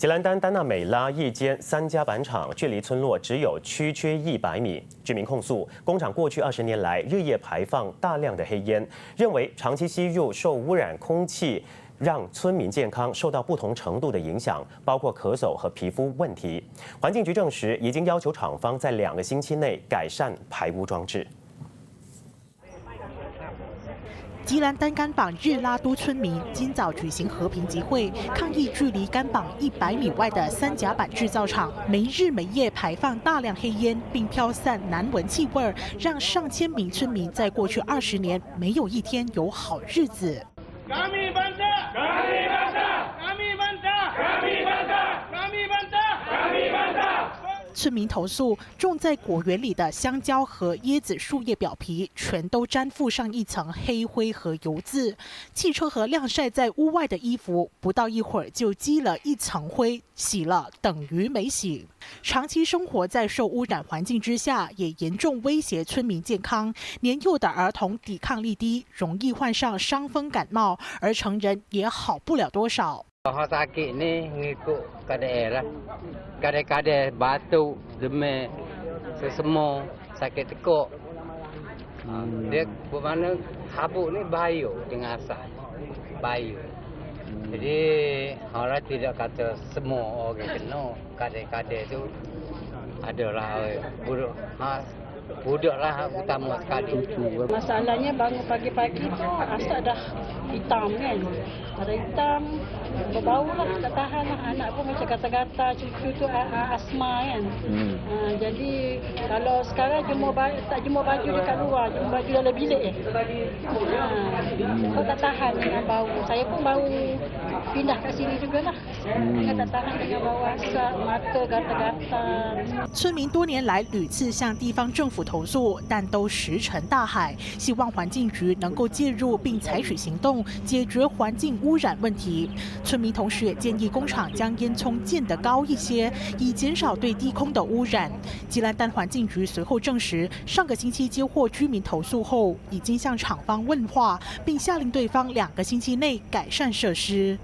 吉兰丹丹纳美拉一间3家板厂距离村落只有区区100米。居民控诉，工厂过去20年来日夜排放大量的黑烟，认为长期吸入受污染空气，让村民健康受到不同程度的影响，包括咳嗽和皮肤问题。环境局证实，已经要求厂方在2个星期内改善排污装置。 吉兰丹甘榜日拉都村民今早举行和平集会，抗议距离甘榜100米外的3甲板制造厂没日没夜排放大量黑烟，并飘散难闻气味，让上千名村民在过去20年没有一天有好日子。 Kami bantah, kami bantah, kami bantah, kami bantah, kami bantah, kami bantah. 村民投诉，种在果园里的香蕉和椰子树叶表皮全都沾附上一层黑灰和油渍，汽车和晾晒在屋外的衣服不到一会儿就积了一层灰，洗了等于没洗。长期生活在受污染环境之下，也严重威胁村民健康。年幼的儿童抵抗力低，容易患上伤风感冒，而成人也好不了多少。 Kalau sakit ni ngikut keadaan lah. Kadang-kadang batuk, demam, sesemua, sakit tekuk. Dia bermakna habuk ni bahaya dengan asap. Bahaya. Jadi orang tidak kata semua orang kena. Kadang-kadang tu adalah buruk. Budaklah utama sekali. Masalahnya bangun pagi-pagi tu asap dah hitam kan. Ada hitam, berbau lah, tak tahan lah. Anak pun macam gatal-gatal, cucu tu asma kan. Jadi kalau sekarang tak jemur baju dekat luar, jemur baju dalam bilik kau tak tahan dengan bau. Saya pun baru pindah kat sini jugalah. Tak tahan dengan bau asap, mata gatal-gatal. 村民多年来屡次向地方政府投诉，但都石沉大海。希望环境局能够介入并采取行动，解决环境污染问题。村民同时也建议工厂将烟囱建得高一些，以减少对低空的污染。吉兰丹环境局随后证实，上个星期接获居民投诉后，已经向厂方问话，并下令对方2个星期内改善设施。